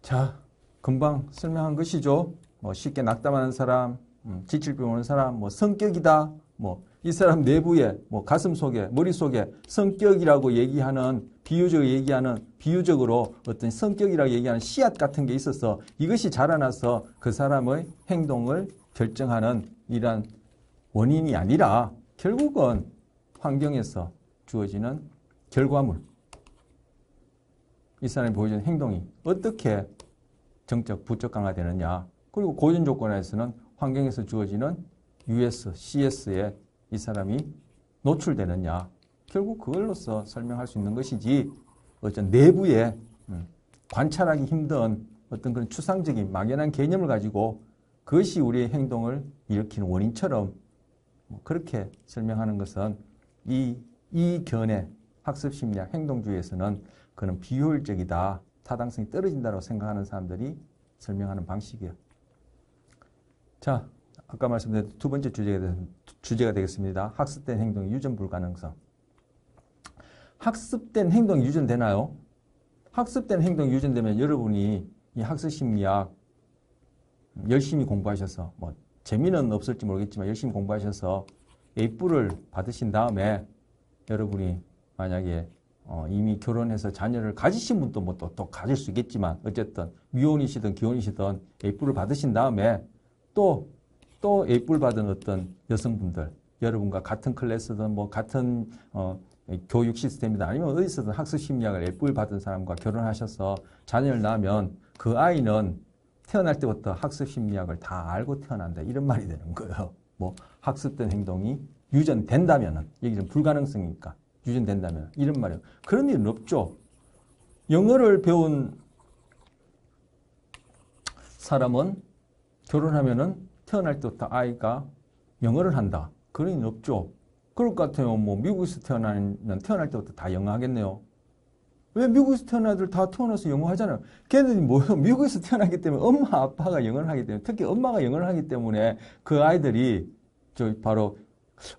[SPEAKER 1] 자, 금방 설명한 것이죠. 뭐 쉽게 낙담하는 사람, 지칠병 오는 사람, 뭐 성격이다, 뭐 이 사람 내부에, 뭐 가슴 속에, 머릿 속에 성격이라고 얘기하는 비유적으로 어떤 성격이라고 얘기하는 씨앗 같은 게 있어서 이것이 자라나서 그 사람의 행동을 결정하는 이러한 원인이 아니라 결국은 환경에서 주어지는 결과물. 이 사람이 보여주는 행동이 어떻게 정적, 부적 강화되느냐. 그리고 고전 조건에서는 환경에서 주어지는 US, CS에 이 사람이 노출되느냐. 결국 그걸로서 설명할 수 있는 것이지 어떤 내부에 관찰하기 힘든 어떤 그런 추상적인 막연한 개념을 가지고 그것이 우리의 행동을 일으키는 원인처럼 그렇게 설명하는 것은 이 견해, 학습 심리학 행동주의에서는 그는 비효율적이다, 타당성이 떨어진다고 생각하는 사람들이 설명하는 방식이에요. 자, 아까 말씀드린 두 번째 주제가 되겠습니다. 학습된 행동의 유전 불가능성. 학습된 행동이 유전되나요? 학습된 행동이 유전되면 여러분이 이 학습 심리학 열심히 공부하셔서 뭐 재미는 없을지 모르겠지만 열심히 공부하셔서 A뿔을 받으신 다음에 여러분이 만약에 이미 결혼해서 자녀를 가지신 분도 뭐 또 가질 수 있겠지만 어쨌든 미혼이시든 기혼이시든 A뿔을 받으신 다음에 또 A뿔 받은 어떤 여성분들 여러분과 같은 클래스든 뭐 같은 교육 시스템이든 아니면 어디서든 학습 심리학을 A뿔 받은 사람과 결혼하셔서 자녀를 낳으면 그 아이는 태어날 때부터 학습 심리학을 다 알고 태어난다. 이런 말이 되는 거예요. 뭐 학습된 행동이 유전된다면은 얘기는 불가능성이니까 유전된다면 이런 말이에요. 그런 일은 없죠. 영어를 배운 사람은 결혼하면은 태어날 때부터 아이가 영어를 한다. 그런 일은 없죠. 그럴 것 같아요. 뭐 미국에서 태어날 때부터 다 영어 하겠네요. 왜 미국에서 태어난 애들 다 태어나서 영어 하잖아요. 걔네들이 뭐예요? 미국에서 태어나기 때문에 엄마 아빠가 영어를 하기 때문에 특히 엄마가 영어를 하기 때문에 그 아이들이 바로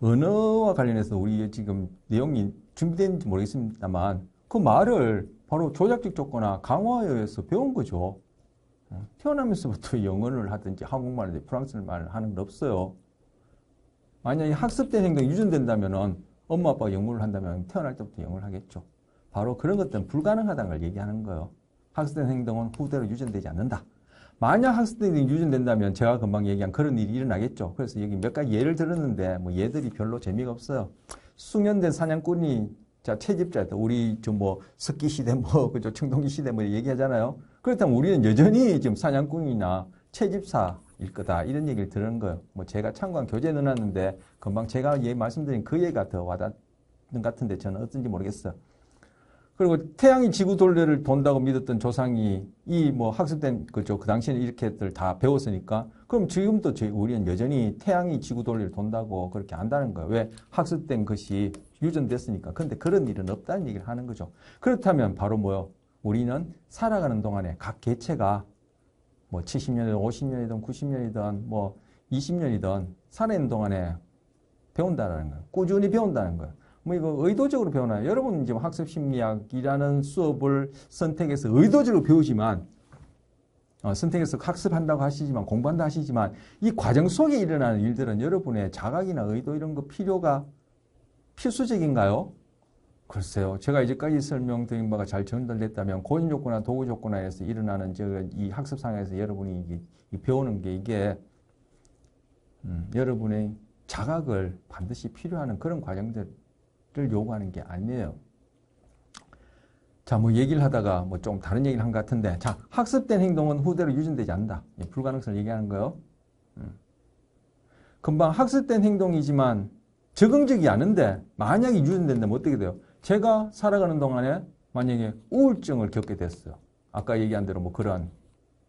[SPEAKER 1] 언어와 관련해서 우리 지금 내용이 준비되는지 모르겠습니다만 그 말을 바로 조작적 조건이나 강화에 의해서 배운 거죠. 태어나면서부터 영어를 하든지 한국말을 프랑스말을 하는 건 없어요. 만약에 학습된 행동이 유전된다면은 엄마 아빠가 영어를 한다면 태어날 때부터 영어를 하겠죠. 바로 그런 것들은 불가능하다는 걸 얘기하는 거예요. 학습된 행동은 후대로 유전되지 않는다. 만약 학습된 행동이 유전된다면 제가 금방 얘기한 그런 일이 일어나겠죠. 그래서 여기 몇 가지 예를 들었는데 뭐 얘들이 별로 재미가 없어요. 숙련된 사냥꾼이 채집자였다. 우리 뭐 석기 시대 그죠 청동기 시대 얘기하잖아요. 그렇다면 우리는 여전히 지금 사냥꾼이나 채집사일 거다. 이런 얘기를 들은 거예요. 뭐 제가 참고한 교재에 넣어놨는데 금방 제가 말씀드린 그 얘기가 더 와닿는 것 같은데 저는 어떤지 모르겠어요. 그리고 태양이 지구 돌래를 돈다고 믿었던 조상이 이 뭐 학습된 그죠 그 당시에는 이렇게들 다 배웠으니까 그럼 지금도 우리는 여전히 태양이 지구 돌래를 돈다고 그렇게 안다는 거예요. 왜? 학습된 것이 유전됐으니까. 그런데 그런 일은 없다는 얘기를 하는 거죠. 그렇다면 바로 뭐요? 우리는 살아가는 동안에 각 개체가 뭐 70년이든 50년이든 90년이든 뭐 20년이든 살아있는 동안에 배운다는 거예요. 꾸준히 배운다는 거예요. 뭐 이거 의도적으로 배우나요? 여러분 지금 학습 심리학이라는 수업을 선택해서 의도적으로 배우지만 선택해서 학습한다고 하시지만 공부한다 하시지만 이 과정 속에 일어나는 일들은 여러분의 자각이나 의도 이런 거 필수적인가요? 글쎄요. 제가 이제까지 설명드린 바가 잘 전달됐다면 고인 조건이나 도구 조건에서 일어나는 이 학습 상황에서 여러분이 배우는 게 이게 여러분의 자각을 반드시 필요하는 그런 과정들을 요구하는 게 아니에요. 자, 뭐 얘기를 하다가 뭐 좀 다른 얘기를 한 것 같은데, 자, 학습된 행동은 후대로 유전되지 않는다. 불가능성을 얘기하는 거예요. 금방 학습된 행동이지만 적응적이 않은데 만약에 유전된다면 어떻게 돼요? 제가 살아가는 동안에 만약에 우울증을 겪게 됐어요. 아까 얘기한 대로 뭐 그런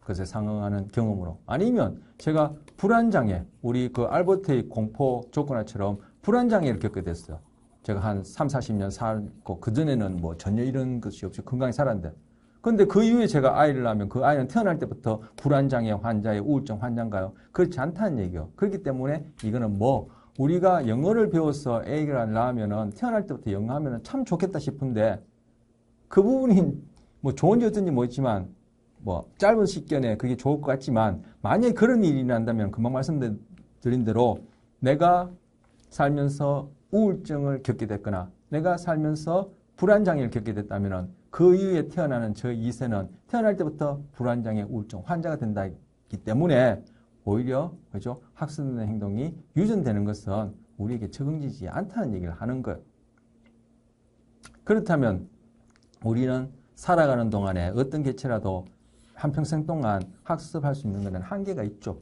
[SPEAKER 1] 것에 상응하는 경험으로. 아니면 제가 불안장애, 우리 그 알버트의 공포 조건화처럼 불안장애를 겪게 됐어요. 제가 한 3, 40년 살고 그전에는 뭐 전혀 이런 것이 없이 건강히 살았는데 그런데 그 이후에 제가 아이를 낳으면 그 아이는 태어날 때부터 불안장애 환자의 우울증 환자인가요? 그렇지 않다는 얘기예요. 그렇기 때문에 이거는 뭐 우리가 영어를 배워서 애기를 낳으면은 태어날 때부터 영어 하면은 참 좋겠다 싶은데 그 부분이 뭐 좋은지 어쩐지 모르지만 뭐 짧은 시간에 그게 좋을 것 같지만 만약에 그런 일이 난다면 금방 말씀드린 대로 내가 살면서 우울증을 겪게 됐거나 내가 살면서 불안장애를 겪게 됐다면 그 이후에 태어나는 저 2세는 태어날 때부터 불안장애, 우울증 환자가 된다기 때문에 오히려 그죠 학습된 행동이 유전되는 것은 우리에게 적응되지 않다는 얘기를 하는 거예요. 그렇다면 우리는 살아가는 동안에 어떤 개체라도 한평생 동안 학습할 수 있는 것은 한계가 있죠.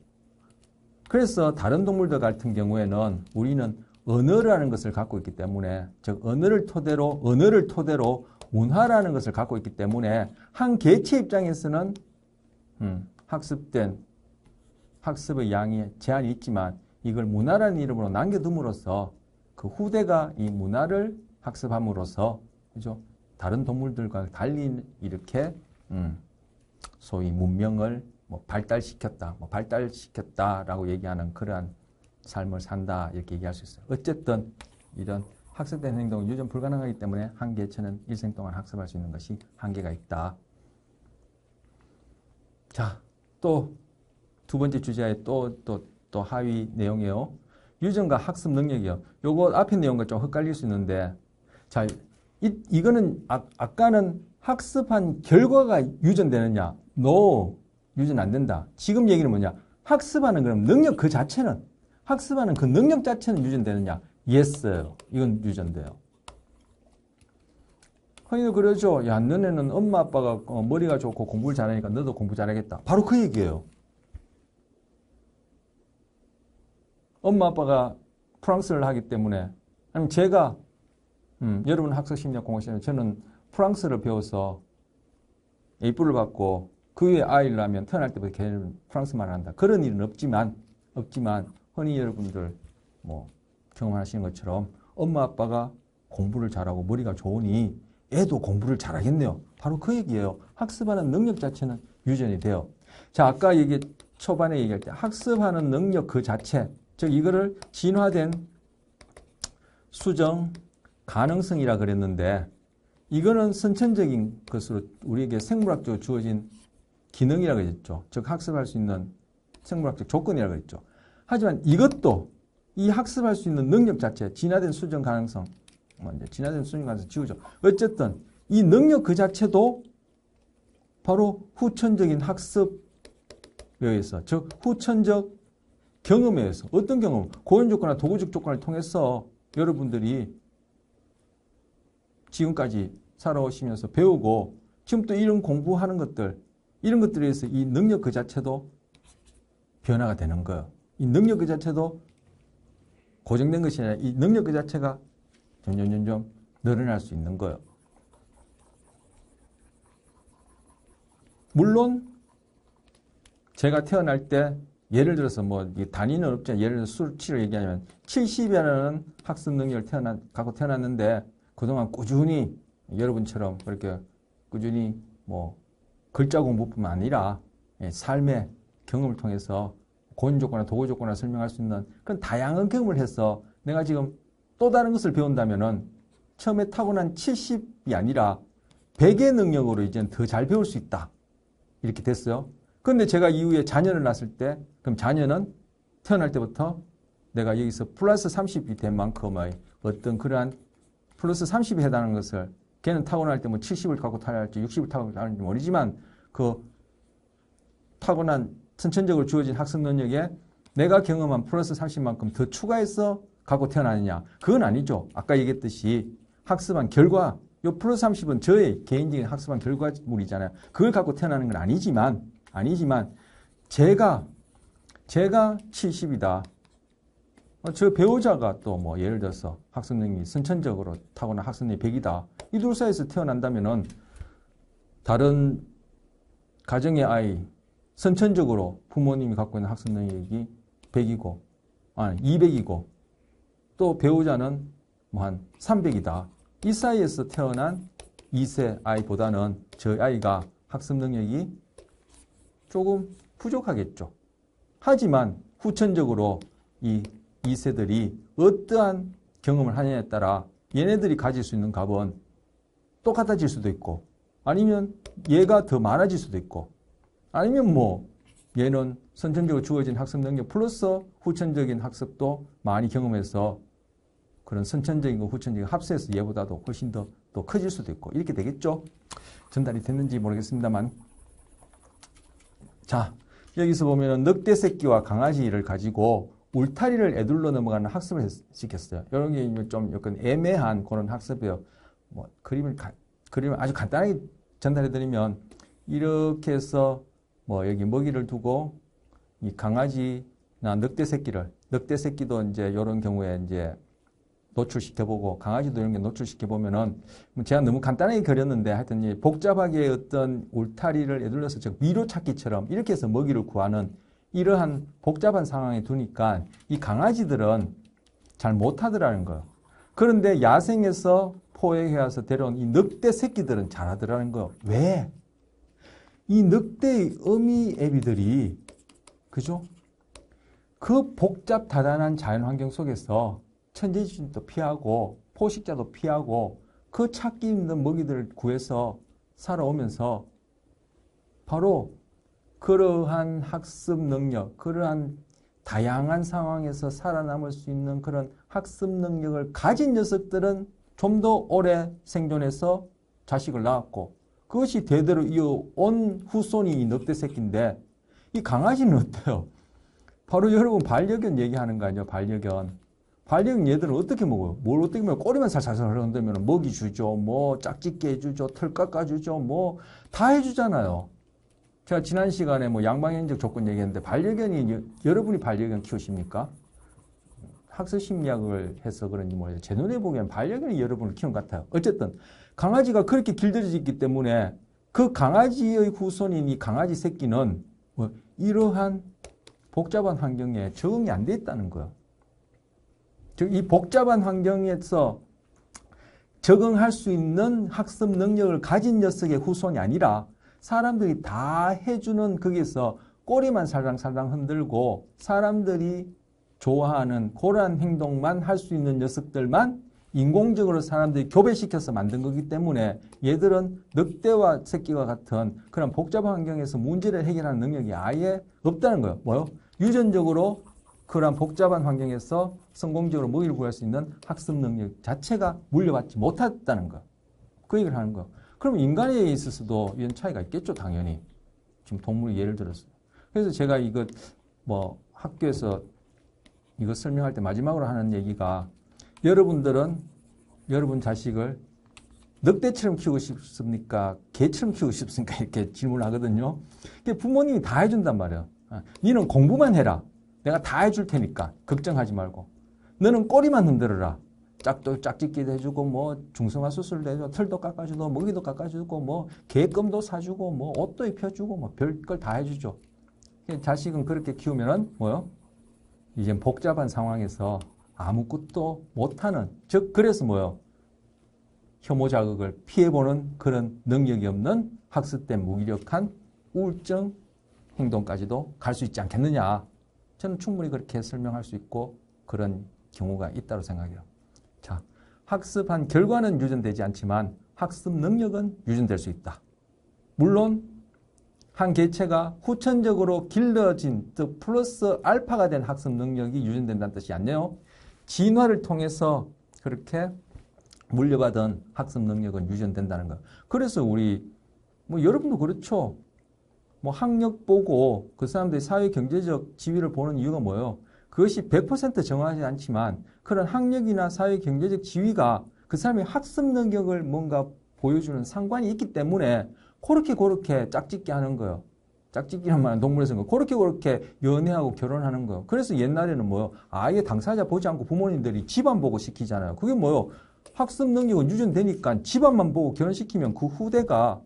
[SPEAKER 1] 그래서 다른 동물들 같은 경우에는 우리는 언어라는 것을 갖고 있기 때문에 즉 언어를 토대로 문화라는 것을 갖고 있기 때문에 한 개체 입장에서는 학습의 양이 제한이 있지만 이걸 문화라는 이름으로 남겨둠으로써 그 후대가 이 문화를 학습함으로써 그죠? 다른 동물들과 달리 이렇게 소위 문명을 뭐 발달시켰다라고 얘기하는 그러한 삶을 산다 이렇게 얘기할 수 있어요. 어쨌든 이런 학습된 행동은 유전 불가능하기 때문에 한 개체는 일생 동안 학습할 수 있는 것이 한계가 있다. 자, 또 두 번째 주제의 또 하위 내용이에요. 유전과 학습 능력이요. 요거 앞에 내용과 좀 헷갈릴 수 있는데, 자, 이거는 아까는 학습한 결과가 유전되느냐? No, 유전 안 된다. 지금 얘기는 뭐냐? 학습하는 그럼 능력 그 자체는, 학습하는 그 능력 자체는 유전되느냐? Yes, 이건 유전돼요. 흔히도 그러죠. 야, 너네는 엄마 아빠가 머리가 좋고 공부를 잘하니까 너도 공부 잘하겠다. 바로 그 얘기예요. 엄마 아빠가 프랑스를 하기 때문에, 아니면 제가 여러분 학습심리학 공학시간에 저는 프랑스를 배워서 A뿔을 받고 그 위에 아이를 하면 태어날 때부터 걔는 프랑스말을 한다. 그런 일은 없지만 흔히 여러분들 뭐 경험하시는 것처럼 엄마 아빠가 공부를 잘하고 머리가 좋으니 애도 공부를 잘하겠네요. 바로 그 얘기예요. 학습하는 능력 자체는 유전이 돼요. 자, 아까 초반에 얘기할 때 학습하는 능력 그 자체, 즉 이거를 진화된 수정 가능성이라 그랬는데 이거는 선천적인 것으로 우리에게 생물학적으로 주어진 기능이라고 했죠. 즉 학습할 수 있는 생물학적 조건이라고 했죠. 하지만 이것도 이 학습할 수 있는 능력 자체, 진화된 수정 가능성, 진화된 수정 가능성 지우죠. 어쨌든 이 능력 그 자체도 바로 후천적인 학습에 의해서, 즉 후천적 경험에 의해서, 어떤 경험? 고연 조건이나 도구적 조건을 통해서 여러분들이 지금까지 살아오시면서 배우고 지금 또 이런 공부하는 것들, 이런 것들에 의해서 이 능력 그 자체도 변화가 되는 거예요. 이 능력 그 자체도 고정된 것이 아니라 이 능력 그 자체가 점점 늘어날 수 있는 거예요. 물론 제가 태어날 때 예를 들어서 뭐 단위는 없잖아요. 예를 들어서 수치를 얘기하면 70이라는 학습 능력을 갖고 태어났는데 그동안 꾸준히 여러분처럼 그렇게 꾸준히 뭐 글자 공부뿐만 아니라 삶의 경험을 통해서 고연 조건이나 도구 조건을 설명할 수 있는 그런 다양한 경험을 해서 내가 지금 또 다른 것을 배운다면은 처음에 타고난 70이 아니라 100의 능력으로 이제는 더 잘 배울 수 있다. 이렇게 됐어요. 그런데 제가 이후에 자녀를 낳았을 때 그럼 자녀는 태어날 때부터 내가 여기서 플러스 30이 된 만큼의 어떤 그러한 플러스 30에 해당하는 것을 걔는 타고날 때 뭐 70을 갖고 태어날지 60을 타고 태어날지 모르지만 그 타고난 선천적으로 주어진 학습 능력에 내가 경험한 플러스 30만큼 더 추가해서 갖고 태어나느냐? 그건 아니죠. 아까 얘기했듯이 학습한 결과, 요 플러스 30은 저의 개인적인 학습한 결과물이잖아요. 그걸 갖고 태어나는 건 아니지만 제가 70이다. 저 배우자가 또 뭐 예를 들어서 학습 능력이 선천적으로 타고난 학습 능력이 100이다. 이 둘 사이에서 태어난다면은 다른 가정의 아이, 선천적으로 부모님이 갖고 있는 학습 능력이 100이고, 200이고, 또 배우자는 뭐 한 300이다. 이 사이에서 태어난 2세 아이보다는 저 아이가 학습 능력이 조금 부족하겠죠. 하지만 후천적으로 이 2세들이 어떠한 경험을 하느냐에 따라 얘네들이 가질 수 있는 값은 똑같아질 수도 있고 아니면 얘가 더 많아질 수도 있고 아니면 뭐 얘는 선천적으로 주어진 학습 능력 플러스 후천적인 학습도 많이 경험해서 그런 선천적인 거 후천적인 합세해서 얘보다도 훨씬 더 커질 수도 있고 이렇게 되겠죠. 전달이 됐는지 모르겠습니다만 자 여기서 보면은 늑대 새끼와 강아지를 가지고 울타리를 에둘러 넘어가는 학습을 시켰어요. 이런 게 좀 약간 애매한 그런 학습이에요. 뭐 그림을 아주 간단하게 전달해드리면 이렇게 해서 뭐 여기 먹이를 두고 이 강아지나 늑대 새끼도 이제 이런 경우에 이제 노출시켜보고 강아지도 이런 게 노출시켜보면은 제가 너무 간단하게 그렸는데 하여튼 이 복잡하게 어떤 울타리를 에둘러서 즉 위로 찾기처럼 이렇게 해서 먹이를 구하는 이러한 복잡한 상황에 두니까 이 강아지들은 잘 못하더라는 거예요. 그런데 야생에서 포획해와서 데려온 이 늑대 새끼들은 잘하더라는 거예요. 왜? 이 늑대의 어미 애비들이, 그죠? 그 복잡 다단한 자연환경 속에서 천재지변도 피하고 포식자도 피하고 그 찾기 힘든 먹이들을 구해서 살아오면서 바로 그러한 학습 능력, 그러한 다양한 상황에서 살아남을 수 있는 그런 학습 능력을 가진 녀석들은 좀 더 오래 생존해서 자식을 낳았고 그것이 대대로 이어온 후손이 이 늑대 새끼인데 이 강아지는 어때요? 바로 여러분 반려견 얘기하는 거 아니에요? 반려견. 반려견 얘들은 어떻게 먹어요? 뭘 어떻게 먹어요? 꼬리만 살살살 흔들면 먹이 주죠. 뭐 짝짓기 해주죠. 털 깎아주죠. 뭐 다 해주잖아요. 제가 지난 시간에 뭐 양방향적 조건 얘기했는데 반려견이 여러분이 반려견 키우십니까? 학습 심리학을 해서 그런지 모르겠어요. 제 눈에 보기엔 반려견이 여러분을 키운 것 같아요. 어쨌든 강아지가 그렇게 길들여져 있기 때문에 그 강아지의 후손인 이 강아지 새끼는 뭐 이러한 복잡한 환경에 적응이 안 돼 있다는 거예요. 즉 이 복잡한 환경에서 적응할 수 있는 학습 능력을 가진 녀석의 후손이 아니라 사람들이 다 해주는 거기서 꼬리만 살랑살랑 흔들고 사람들이 좋아하는 그러한 행동만 할 수 있는 녀석들만 인공적으로 사람들이 교배시켜서 만든 거기 때문에 얘들은 늑대와 새끼와 같은 그런 복잡한 환경에서 문제를 해결하는 능력이 아예 없다는 거예요. 뭐요? 유전적으로 그런 복잡한 환경에서 성공적으로 먹이를 구할 수 있는 학습 능력 자체가 물려받지 못했다는 거예요. 그 얘기를 하는 거예요. 그럼 인간에 있어서도 이런 차이가 있겠죠, 당연히. 지금 동물이 예를 들었어요. 그래서 제가 이거 뭐 학교에서 이거 설명할 때 마지막으로 하는 얘기가 여러분들은 여러분 자식을 늑대처럼 키우고 싶습니까? 개처럼 키우고 싶습니까? 이렇게 질문을 하거든요. 부모님이 다 해준단 말이에요. 너는 공부만 해라. 내가 다 해줄 테니까 걱정하지 말고. 너는 꼬리만 흔들어라. 짝짓기도 해주고 뭐 중성화 수술도 해주고 털도 깎아주고 먹이도 깎아주고 뭐 개껌도 사주고 뭐 옷도 입혀주고 뭐 별걸 다 해주죠. 자식은 그렇게 키우면은 뭐요? 이제 복잡한 상황에서 아무것도 못하는, 즉 그래서 뭐요? 혐오 자극을 피해보는 그런 능력이 없는 학습된 무기력한 우울증 행동까지도 갈 수 있지 않겠느냐. 저는 충분히 그렇게 설명할 수 있고 그런 경우가 있다고 생각해요. 자, 학습한 결과는 유전되지 않지만 학습 능력은 유전될 수 있다. 물론 한 개체가 후천적으로 길러진, 즉 플러스 알파가 된 학습 능력이 유전된다는 뜻이 아니에요. 진화를 통해서 그렇게 물려받은 학습 능력은 유전된다는 거. 그래서 우리 뭐 여러분도 그렇죠. 뭐 학력 보고 그 사람들이 사회 경제적 지위를 보는 이유가 뭐예요? 그것이 100% 정하지 않지만 그런 학력이나 사회 경제적 지위가 그 사람의 학습 능력을 뭔가 보여주는 상관이 있기 때문에 그렇게 짝짓기 하는 거예요. 짝짓기란 말은 동물에서 그렇게 연애하고 결혼하는 거예요. 그래서 옛날에는 뭐요? 아예 당사자 보지 않고 부모님들이 집안 보고 시키잖아요. 그게 뭐요? 학습 능력은 유전되니까 집안만 보고 결혼시키면 그 후대가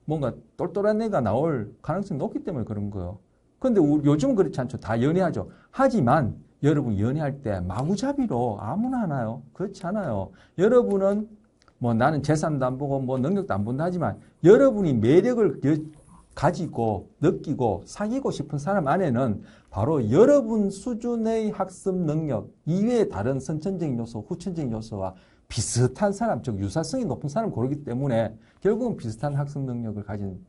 [SPEAKER 1] 뭔가 똘똘한 애가 나올 가능성이 높기 때문에 그런 거예요. 그런데 요즘은 그렇지 않죠. 다 연애하죠. 하지만 여러분 연애할 때 마구잡이로 아무나 하나요? 그렇지 않아요. 여러분은 뭐 나는 재산도 안 보고 뭐 능력도 안 본다 하지만 여러분이 매력을 가지고 느끼고 사귀고 싶은 사람 안에는 바로 여러분 수준의 학습 능력 이외의 다른 선천적인 요소, 후천적인 요소와 비슷한 사람, 즉 유사성이 높은 사람을 고르기 때문에 결국은 비슷한 학습 능력을 가진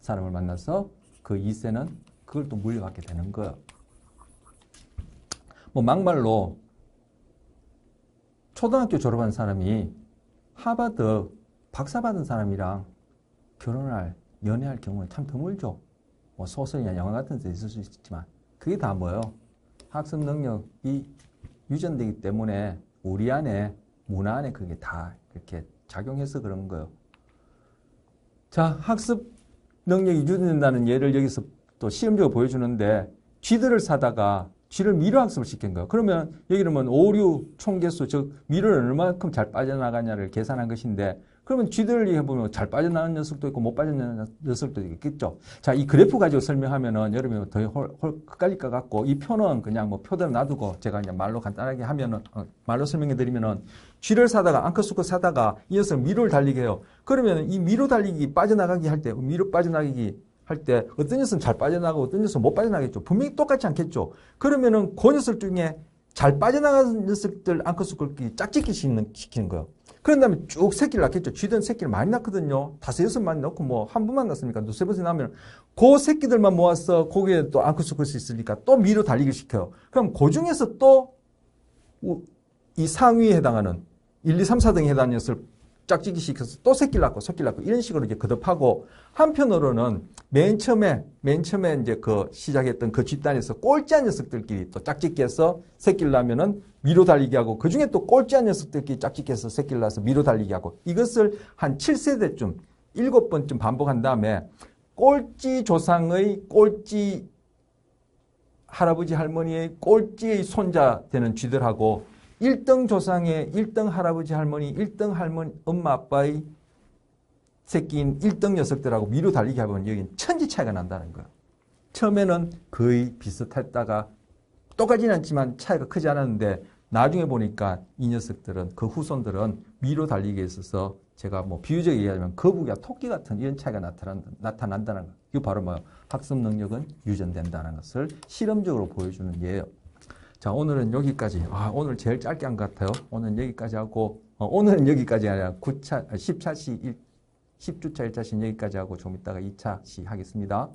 [SPEAKER 1] 사람을 만나서 그 2세는 그걸 또 물려받게 되는 거예요. 뭐 막말로 초등학교 졸업한 사람이 하버드 박사 받은 사람이랑 연애할 경우는 참 드물죠. 뭐 소설이나 영화 같은 데 있을 수 있지만 그게 다 뭐예요? 학습 능력이 유전되기 때문에 우리 안에 문화 안에 그게 다 이렇게 작용해서 그런 거예요. 자, 학습 능력이 유전된다는 예를 여기서 또 시험적으로 보여주는데 쥐들을 사다가 쥐를 미로학습을 시킨 거예요. 그러면 여기는 뭐 오류 총개수, 즉 미로를 얼마만큼 잘 빠져나가냐를 계산한 것인데 그러면 쥐들을 해보면 잘 빠져나가는 녀석도 있고 못 빠져나가는 녀석도 있겠죠. 자, 이 그래프 가지고 설명하면은 여러분이 더 헷갈릴 것 같고 이 표는 그냥 뭐 표대로 놔두고 제가 그냥 말로 간단하게 하면은 말로 설명해 드리면은 쥐를 사다가 앙커수컷 사다가 이 녀석 미로를 달리게 해요. 그러면 이 미로 달리기 빠져나가기 할 때, 미로 빠져나가기 할 때 어떤 녀석은 잘 빠져나가고 어떤 녀석은 못 빠져나가겠죠. 분명히 똑같지 않겠죠. 그러면은 그 녀석 중에 잘 빠져나가는 녀석들 앙커수컷끼리 짝짓기 시키는 거예요. 그런 다음에 쭉 새끼를 낳겠죠. 쥐들은 새끼를 많이 낳거든요. 5, 6마리 낳고 뭐 한 번만 낳습니까? 2, 3번씩 낳으면 그 새끼들만 모아서 거기에 또 앙커수컷이 있으니까 또 미로 달리기 시켜요. 그럼 그 중에서 또 이 상위에 해당하는 1, 2, 3, 4등에 해당하는 녀석을 짝짓기 시켜서 또 새끼를 낳고 이런 식으로 이제 거듭하고 한편으로는 맨 처음에 이제 그 시작했던 그 집단에서 꼴찌한 녀석들끼리 또 짝짓기해서 새끼를 낳으면은 미로 달리기 하고 그 중에 또 꼴찌한 녀석들끼리 짝짓기해서 새끼를 낳아서 미로 달리기 하고 이것을 한 7세대쯤 7번쯤 반복한 다음에 꼴찌 조상의 꼴찌 할아버지 할머니의 꼴찌의 손자 되는 쥐들하고 1등 조상의 1등 할아버지 할머니 1등 할머니 엄마 아빠의 새끼인 1등 녀석들하고 미로 달리기 하면 여기는 천지 차이가 난다는 거예요. 처음에는 거의 비슷했다가 똑같지는 않지만 차이가 크지 않았는데 나중에 보니까 이 녀석들은 그 후손들은 미로 달리기에 있어서 제가 뭐 비유적으로 얘기하자면 거북이와 토끼 같은 이런 차이가 나타난다는 거예요. 이거 바로 뭐예요? 학습 능력은 유전된다는 것을 실험적으로 보여주는 예예요. 자, 오늘은 여기까지. 오늘 제일 짧게 한 것 같아요. 오늘은 여기까지 하고, 오늘은 여기까지 아니라 10주차 1차 시 여기까지 하고 좀 이따가 2차 시 하겠습니다.